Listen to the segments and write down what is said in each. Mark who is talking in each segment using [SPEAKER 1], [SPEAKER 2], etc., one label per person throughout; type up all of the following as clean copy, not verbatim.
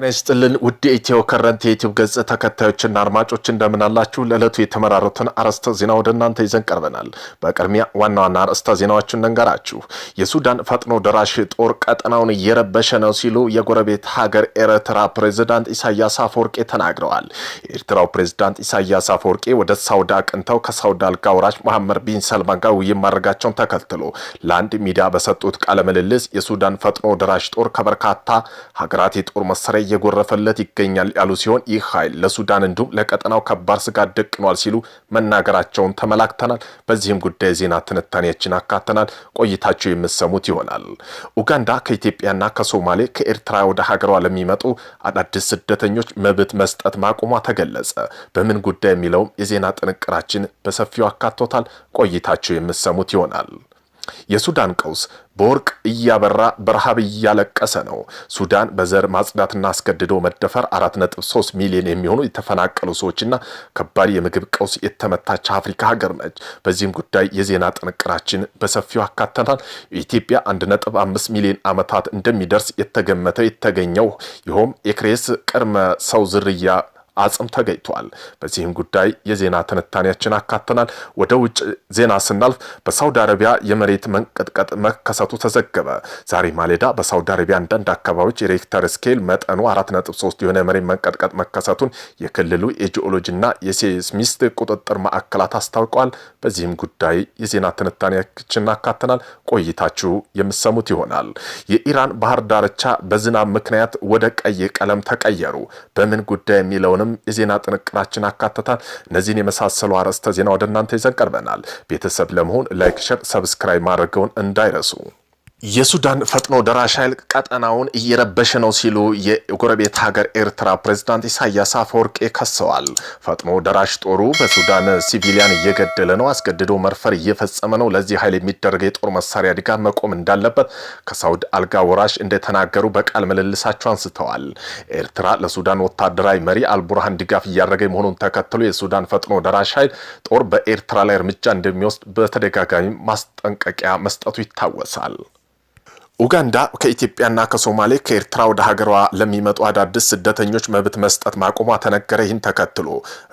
[SPEAKER 1] ጤና ይስጥልን ውድ ኢትዮ ከረንት የዩቲዩብ ገጽ ተከታዮችና አድማጮች እንደምን አላችሁ? ለዕለቱ የተመራሩትን አርዕስተ ዜና ወደ እናንተ ይዘን ቀርበናል። በቅድሚያ ዋና ዋና አርዕስተ ዜናዎችን እንንገራችሁ። የሱዳን ፈጥኖ ደራሽ ጦር ቀጠናውን እየረበሸ ነው ሲሉ የጎረቤት ሀገር ኤርትራ ፕሬዝዳንት ኢሳያስ አፈወርቂ ተናግረዋል። የኤርትራው ፕሬዝዳንት ኢሳያስ አፈወርቂ ወደ ሳውዲ አቅንተው ከሳውዲ አልጋ ወራሽ መሐመድ ቢን ሰልማን ጋር ውይይት ማድረጋቸውን ተከትሎ ለአንድ ሚዲያ በሰጡት ቃለ ምልልስ የሱዳን ፈጥኖ ደራሽ ጦር ከበርካታ ሀገራት የጦር መሳሪያ እየጎረፈለት ይገኛል ያሉ ሲሆን ይህ ኃይል ለሱዳን እንዲሁም ለቀጠናው ከባድ ስጋት ደቅኗል ሲሉ መናገራቸውን ተመላክተናል። በዚህም ጉዳይ ዜና ትንታኔያችን አካተናል። ቆይታችሁ የምትሰሙት ይሆናል። ኡጋንዳ ከኢትዮጵያና ከሶማሌ ከኤርትራ ወደ ሀገሯ ለሚመጡ አዳዲስ ስደተኞች መብት መስጠት ማቆሟ ተገለጸ። በምን ጉዳይ የሚለውም የዜና ጥንቅራችን በሰፊው አካቶታል። ቆይታችሁ የምትሰሙት ይሆናል። የሱዳን ቀውስ በወርቅ እያበራ በረሃብ እያለቀሰ ነው። ሱዳን በዘር ማጽዳትና አስገድዶ መደፈር 4.3 ሚሊዮን የሚሆኑ የተፈናቀሉ ሰዎችና ከባድ የምግብ ቀውስ የተመታች አፍሪካ ሀገር ነች። በዚህም ጉዳይ የዜና ጥንቅራችን በሰፊው አካተናል። ኢትዮጵያ 1.5 ሚሊዮን ዓመታት እንደሚደርስ የተገኘው ይኸውም የክሬስ ቅድመ ሰው ዝርያ አጽም ተገኝቷል። በዚህም ጉዳይ የዜና ትንታኔያችን አካተናል። ወደ ውጭ ዜና ስናልፍ በሳውዲ አረቢያ የመሬት መንቀጥቀጥ መከሰቱ ተዘገበ። ዛሬ ማለዳ በሳውዲ አረቢያ አንዳንድ አካባቢዎች የሬክተር ስኬል መጠኑ 4.3 የሆነ የመሬት መንቀጥቀጥ መከሰቱን የክልሉ የጂኦሎጂና የሴስሚስት ቁጥጥር ማዕከላት አስታውቀዋል። በዚህም ጉዳይ የዜና ትንታኔያችን አካተናል። ቆይታችሁ የምትሰሙት ይሆናል። የኢራን ባህር ዳርቻ በዝናብ ምክንያት ወደ ቀይ ቀለም ተቀየሩ። በምን ጉዳይ የሚለውን የዜና ጥንቅራችን አካተታል። እነዚህን የመሳሰሉ አርዕስተ ዜና ወደ እናንተ ይዘን ቀርበናል። ቤተሰብ ለመሆን ላይክ፣ ሼር፣ ሰብስክራይብ ማድረግውን እንዳይረሱ። የሱዳን ፈጥኖ ደራሽ ኃይል ቀጠናውን እየረበሸ ነው ሲሉ የጎረቤት ሀገር ኤርትራ ፕሬዝዳንት ኢሳያስ አፈወርቂ ከሰዋል። ፈጥኖ ደራሽ ጦሩ በሱዳን ሲቪሊያን እየገደለ ነው፣ አስገድዶ መድፈር እየፈጸመ ነው። ለዚህ ኃይል የሚደረግ የጦር መሳሪያ ድጋፍ መቆም እንዳለበት ከሳውዲ አልጋ ወራሽ እንደተናገሩ በቃል ምልልሳቸው አንስተዋል። ኤርትራ ለሱዳን ወታደራዊ መሪ አልቡርሃን ድጋፍ እያደረገ መሆኑን ተከትሎ የሱዳን ፈጥኖ ደራሽ ኃይል ጦር በኤርትራ ላይ እርምጃ እንደሚወስድ በተደጋጋሚ ማስጠንቀቂያ መስጠቱ ይታወሳል። ኡጋንዳ ከኢትዮጵያና ከሶማሌ ከኤርትራ ወደ ሀገሯ ለሚመጡ አዳዲስ ስደተኞች መብት መስጠት ማቆሟ ተነገረ። ይህን ተከትሎ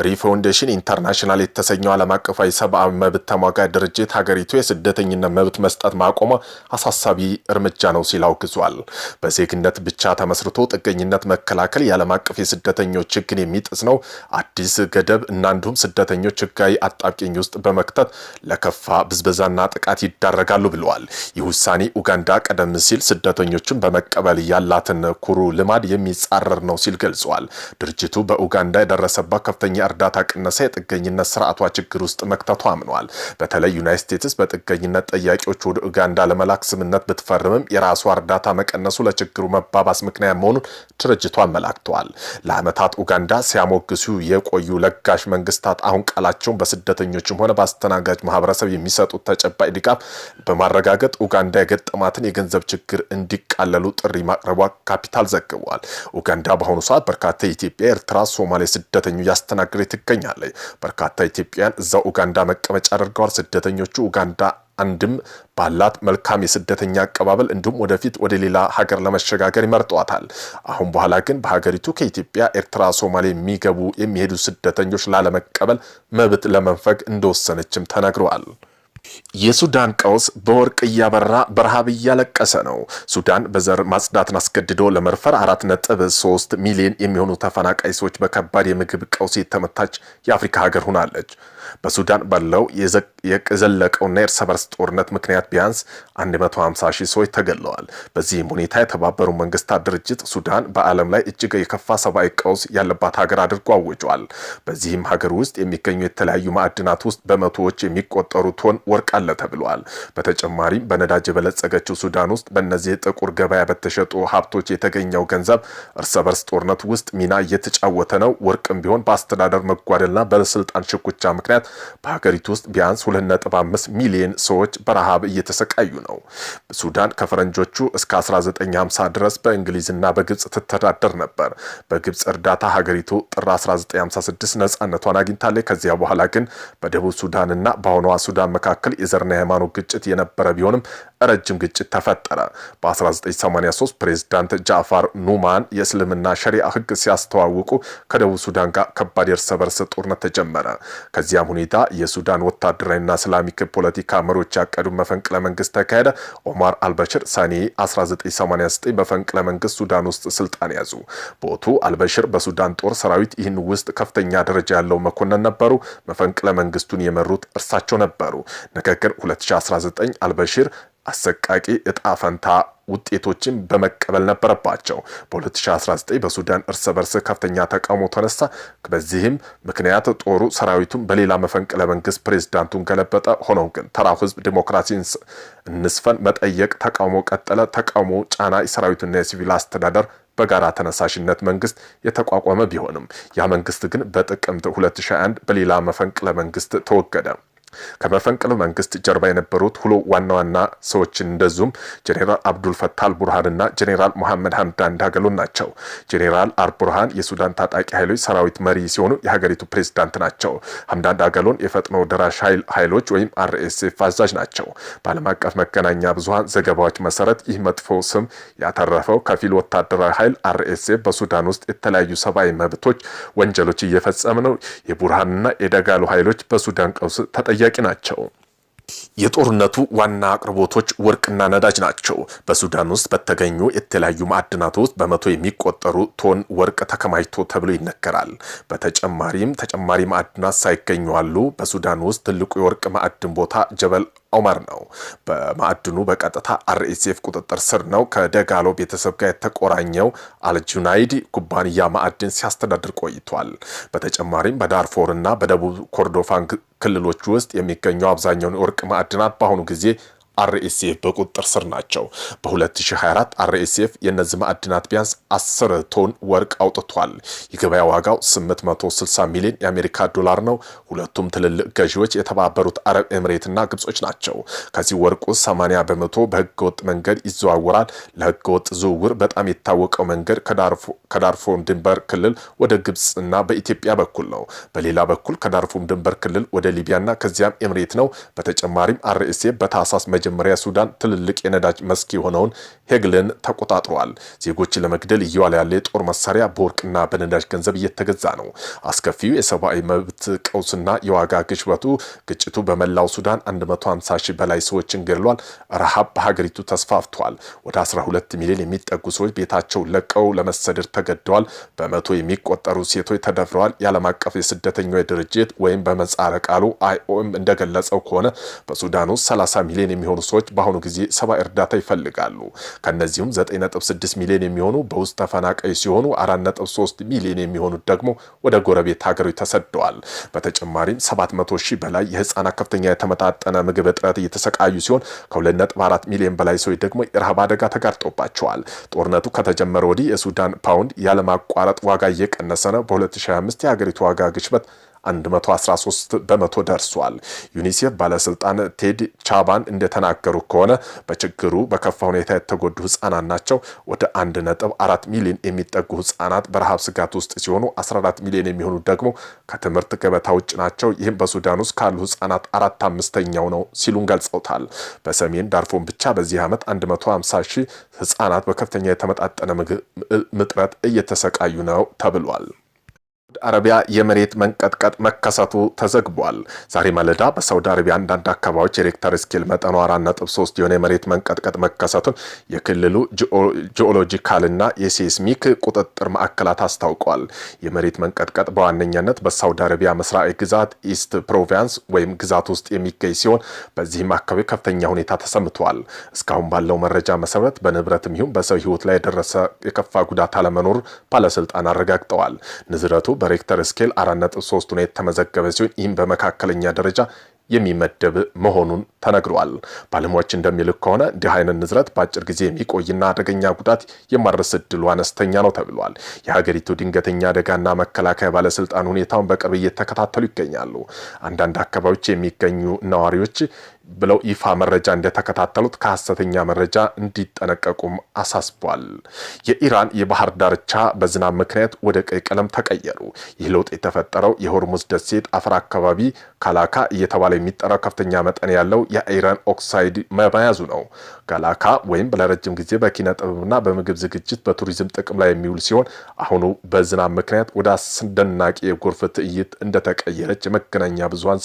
[SPEAKER 1] ሪፋውንዴሽን ኢንተርናሽናል የተሰኘው ዓለም አቀፋዊ ሰብአዊ መብት ተሟጋች ድርጅት ሀገሪቱ የስደተኝነት መብት መስጠት ማቆሟ አሳሳቢ እርምጃ ነው ሲል አውግዟል። በዜግነት ብቻ ተመስርቶ ጥገኝነት መከላከል የዓለም አቀፍ የስደተኞች ሕግን የሚጥስ ነው። አዲስ ገደብ እና እንዲሁም ስደተኞች ሕጋዊ አጣብቂኝ ውስጥ በመክተት ለከፋ ብዝበዛና ጥቃት ይዳረጋሉ ብለዋል። ይህ ውሳኔ ኡጋንዳ ቀደም ሲል ስደተኞችን በመቀበል ያላትን ኩሩ ልማድ የሚጻረር ነው ሲል ገልጿል። ድርጅቱ በኡጋንዳ የደረሰባት ከፍተኛ እርዳታ ቅነሳ የጥገኝነት ስርዓቷ ችግር ውስጥ መክተቷ አምኗል። በተለይ ዩናይትድ ስቴትስ በጥገኝነት ጠያቂዎች ወደ ኡጋንዳ ለመላክ ስምምነት ብትፈርምም የራሷ እርዳታ መቀነሱ ለችግሩ መባባስ ምክንያት መሆኑን ድርጅቱ አመላክተዋል። ለዓመታት ኡጋንዳ ሲያሞግሱ የቆዩ ለጋሽ መንግስታት አሁን ቃላቸውን በስደተኞችም ሆነ በአስተናጋጅ ማህበረሰብ የሚሰጡት ተጨባጭ ድጋፍ በማረጋገጥ ኡጋንዳ የገጠማትን የገንዘብ ችግር እንዲቃለሉ ጥሪ ማቅረቧ ካፒታል ዘግቧል። ኡጋንዳ በአሁኑ ሰዓት በርካታ የኢትዮጵያ፣ ኤርትራ፣ ሶማሌ ስደተኞች ያስተናግደች ትገኛለች። በርካታ ኢትዮጵያውያን እዛው ኡጋንዳ መቀመጫ አድርገዋል። ስደተኞቹ ኡጋንዳ አንድም ባላት መልካም የስደተኛ አቀባበል እንዲሁም ወደፊት ወደ ሌላ ሀገር ለመሸጋገር ይመርጧታል። አሁን በኋላ ግን በሀገሪቱ ከኢትዮጵያ፣ ኤርትራ፣ ሶማሌ የሚሄዱ ስደተኞች ላለመቀበል መብት ለመንፈግ እንደወሰነችም ተነግረዋል። የሱዳን ቀውስ በወርቅ እያበራ በረሃብ እያለቀሰ ነው። ሱዳን በዘር ማጽዳትን አስገድዶ ለመድፈር 4.3 ሚሊዮን የሚሆኑ ተፈናቃይ ሰዎች በከባድ የምግብ ቀውስ የተመታች የአፍሪካ ሀገር ሆናለች። በሱዳን ባለው የዘለቀውና የእርስ በርስ ጦርነት ምክንያት ቢያንስ 150 ሺህ ሰዎች ተገድለዋል። በዚህም ሁኔታ የተባበሩ መንግስታት ድርጅት ሱዳን በዓለም ላይ እጅግ የከፋ ሰብአዊ ቀውስ ያለባት ሀገር አድርጎ አውጇል። በዚህም ሀገር ውስጥ የሚገኙ የተለያዩ ማዕድናት ውስጥ በመቶዎች የሚቆጠሩ ቶን ወርቅ አለ ተብሏል። በተጨማሪም በነዳጅ የበለጸገችው ሱዳን ውስጥ በእነዚህ ጥቁር ገበያ በተሸጡ ሀብቶች የተገኘው ገንዘብ እርስ በርስ ጦርነት ውስጥ ሚና እየተጫወተ ነው። ወርቅም ቢሆን በአስተዳደር መጓደልና በስልጣን ሽኩቻ ምክንያት በሀገሪቱ ውስጥ ቢያንስ 2.5 ሚሊዮን ሰዎች በረሃብ እየተሰቃዩ ነው። ሱዳን ከፈረንጆቹ እስከ 1950 ድረስ በእንግሊዝና በግብጽ ትተዳደር ነበር። በግብጽ እርዳታ ሀገሪቱ ጥር 1956 ነጻነቷን አግኝታለች። ከዚያ በኋላ ግን በደቡብ ሱዳንና በአሁኗ ሱዳን መካከል የዘርና የሃይማኖት ግጭት የነበረ ቢሆንም ረጅም ግጭት ተፈጠረ። በ1983 ፕሬዝዳንት ጃፋር ኑማን የእስልምና ሸሪዓ ህግ ሲያስተዋውቁ ከደቡብ ሱዳን ጋር ከባድ የእርስ በርስ ጦርነት ተጀመረ። ከዚያም ሁኔታ የሱዳን ወታደራዊና እስላሚክ ፖለቲካ መሪዎች ያቀዱ መፈንቅለ መንግስት ተካሄደ። ኦማር አልበሽር ሰኔ 1989 መፈንቅለ መንግስት ሱዳን ውስጥ ስልጣን ያዙ። በወቅቱ አልበሽር በሱዳን ጦር ሰራዊት ይህን ውስጥ ከፍተኛ ደረጃ ያለው መኮንን ነበሩ። መፈንቅለ መንግስቱን የመሩት እርሳቸው ነበሩ። ነገር ግን 2019 አልበሽር አሰቃቂ እጣ ፈንታ ውጤቶችን በመቀበል ነበረባቸው። በ2019 በሱዳን እርስ በርስ ከፍተኛ ተቃውሞ ተነሳ። በዚህም ምክንያት ጦሩ ሰራዊቱን በሌላ መፈንቅለ መንግስት ፕሬዝዳንቱን ገለበጠ። ሆኖም ግን ተራው ህዝብ ዲሞክራሲን እንስፈን መጠየቅ ተቃውሞ ቀጠለ። ተቃውሞ ጫና የሰራዊቱና የሲቪል አስተዳደር በጋራ ተነሳሽነት መንግስት የተቋቋመ ቢሆንም ያ መንግስት ግን በጥቅምት 2021 በሌላ መፈንቅለ መንግስት ተወገደ። ከመፈንቅለ መንግስት ጀርባ የነበሩት ሁለት ዋና ሰዎች እንደዚሁም ጄኔራል አብዱል ፈታህ አልቡርሃንና ጄኔራል መሐመድ ሐምዳን ዳገሎ ናቸው። ጄኔራል አልቡርሃን የሱዳን ታጣቂ ኃይሎች ሰራዊት መሪ ሲሆኑ የሀገሪቱ ፕሬዝዳንት ናቸው። ሐምዳን ዳገሎን የፈጥኖ ደራሽ ኃይሎች ወይም አርኤስኤፍ አዛዥ ናቸው። በዓለም አቀፍ መገናኛ ብዙሃን ዘገባዎች መሰረት ይህ መጥፎ ስም ያተረፈው ከፊል ወታደራዊ ኃይል አርኤስኤፍ በሱዳን ውስጥ የተለያዩ ሰብአዊ መብቶች ወንጀሎች እየፈጸመ ነው። የቡርሃንና የዳጋሎ ኃይሎች በሱዳን ቀውስ ተጠያቂ ናቸው። የጦርነቱ ዋና አቅርቦቶች ወርቅና ነዳጅ ናቸው። በሱዳን ውስጥ በተገኙ የተለያዩ ማዕድናት ውስጥ በመቶ የሚቆጠሩ ቶን ወርቅ ተከማችቶ ተብሎ ይነገራል። በተጨማሪም ተጨማሪ ማዕድናት ሳይገኙ አሉ። በሱዳን ውስጥ ትልቁ የወርቅ ማዕድን ቦታ ጀበል ኦመር ነው። በማዕድኑ በቀጥታ አርኤስኤፍ ቁጥጥር ስር ነው። ከደጋሎ ቤተሰብ ጋር የተቆራኘው አልጁናይድ ኩባንያ ማዕድን ሲያስተዳድር ቆይቷል። በተጨማሪም በዳርፎር እና በደቡብ ኮርዶፋን ክልሎች ውስጥ የሚገኘው አብዛኛውን የወርቅ ማዕድናት በአሁኑ ጊዜ አርኤስኤፍ በቁጥጥር ስር ናቸው። በ2024 አርኤስኤፍ የነዚህ ማዕድናት ቢያንስ 10 ቶን ወርቅ አውጥቷል። የገበያ ዋጋው 860 ሚሊዮን የአሜሪካ ዶላር ነው። ሁለቱም ትልልቅ ገዢዎች የተባበሩት አረብ ኤምሬትና ግብጾች ናቸው። ከዚህ ወርቅ ውስጥ 80 በመቶ በህገወጥ መንገድ ይዘዋወራል። ለህገወጥ ዝውውር በጣም የታወቀው መንገድ ከዳርፉር ድንበር ክልል ወደ ግብጽና በኢትዮጵያ በኩል ነው። በሌላ በኩል ከዳርፉር ድንበር ክልል ወደ ሊቢያና ከዚያም ኤምሬት ነው። በተጨማሪም አርኤስኤፍ በታህሳስ መጀመሪያ ሱዳን ትልልቅ የነዳጅ መስክ የሆነውን ሄግልን ተቆጣጥሯል። ዜጎችን ለመግደል እየዋለ ያለ የጦር መሳሪያ በወርቅና በነዳጅ ገንዘብ እየተገዛ ነው። አስከፊው የሰብአዊ መብት ቀውስና የዋጋ ግጭቱ በመላው ሱዳን 150 ሺህ በላይ ሰዎችን ገድሏል። ረሃብ በሀገሪቱ ተስፋፍቷል። ወደ 12 ሚሊዮን የሚጠጉ ሰዎች ቤታቸውን ለቀው ለመሰደድ ተገደዋል። በመቶ የሚቆጠሩ ሴቶች ተደፍረዋል። የዓለም አቀፍ የስደተኞች ድርጅት ወይም በምህጻረ ቃሉ IOM እንደገለጸው ከሆነ በሱዳን ውስጥ 30 ሚሊዮን የሚሆኑ ሰዎች በአሁኑ ጊዜ ሰብአዊ እርዳታ ይፈልጋሉ። ከነዚህም 9.6 ሚሊዮን የሚሆኑ በውስጥ ተፈናቃይ ሲሆኑ 4.3 ሚሊዮን የሚሆኑት ደግሞ ወደ ጎረቤት ሀገሮች ተሰደዋል። በተጨማሪም 700 ሺህ በላይ የህፃናት ከፍተኛ የተመጣጠነ ምግብ እጥረት እየተሰቃዩ ሲሆን ከ2.4 ሚሊዮን በላይ ሰዎች ደግሞ የረሃብ አደጋ ተጋርጦባቸዋል። ጦርነቱ ከተጀመረ ወዲህ የሱዳን ፓውንድ ያለማቋረጥ ዋጋ እየቀነሰ ነው። በ2025 የሀገሪቱ ዋጋ ግሽበት 113 በመቶ ደርሷል። ዩኒሴፍ ባለስልጣን ቴድ ቻባን እንደተናገሩ ከሆነ በችግሩ በከፋ ሁኔታ የተጎዱ ህጻናት ናቸው። ወደ 1.4 ሚሊዮን የሚጠጉ ህጻናት በረሃብ ስጋት ውስጥ ሲሆኑ 14 ሚሊዮን የሚሆኑ ደግሞ ከትምህርት ገበታ ውጭ ናቸው። ይህም በሱዳን ውስጥ ካሉ ህጻናት 4/5ኛው ነው ሲሉን ገልጸውታል። በሰሜን ዳርፎር ብቻ በዚህ ዓመት 150 ሺህ ህጻናት በከፍተኛ የተመጣጠነ ምግብ እጥረት እየተሰቃዩ ነው ተብሏል። አረቢያ የመሬት መንቀጥቀጥ መከሰቱ ተዘግቧል። ዛሬ ማለዳ በሳውዲ አረቢያ አንዳንድ አካባቢዎች የሬክተር ስኬል መጠኑ 4.3 የሆነ የመሬት መንቀጥቀጥ መከሰቱን የክልሉ ጂኦሎጂካልና የሴስሚክ ቁጥጥር ማዕከላት አስታውቀዋል። የመሬት መንቀጥቀጥ በዋነኛነት በሳውዲ አረቢያ ምስራቅ ግዛት ኢስት ፕሮቪንስ ወይም ግዛት ውስጥ የሚገኝ ሲሆን በዚህም አካባቢ ከፍተኛ ሁኔታ ተሰምቷል። እስካሁን ባለው መረጃ መሰረት በንብረትም ይሁን በሰው ህይወት ላይ የደረሰ የከፋ ጉዳት አለመኖር ባለስልጣን አረጋግጠዋል። ንዝረቱ በሬክተር ስኬል 4.3 ነው የተመዘገበ ሲሆን ይህም በመካከለኛ ደረጃ የሚመደብ መሆኑን ተነግሯል። ባለሙያዎች እንደሚሉት ከሆነ እንዲህ አይነት ንዝረት በአጭር ጊዜ የሚቆይና አደገኛ ጉዳት የማድረስ ዕድሉ አነስተኛ ነው ተብሏል። የሀገሪቱ ድንገተኛ አደጋና መከላከያ ባለስልጣን ሁኔታውን በቅርብ እየተከታተሉ ይገኛሉ። አንዳንድ አካባቢዎች የሚገኙ ነዋሪዎች ብለው ይፋ መረጃ እንደተከታተሉት ከሐሰተኛ መረጃ እንዲጠነቀቁም አሳስቧል። የኢራን የባህር ዳርቻ በዝናብ ምክንያት ወደ ቀይ ቀለም ተቀየሩ። ይህ ለውጥ የተፈጠረው የሆርሙዝ ደሴት አፈር አካባቢ ካላካ እየተባለ የሚጠራው ከፍተኛ መጠን ያለው የአይረን ኦክሳይድ መያዙ ነው። ካላካ ወይም ለረጅም ጊዜ በኪነ ጥበብና በምግብ ዝግጅት በቱሪዝም ጥቅም ላይ የሚውል ሲሆን አሁኑ በዝናብ ምክንያት ወደ አስደናቂ የጎርፍ ትዕይንት እንደተቀየረች የመገናኛ ብዙሃን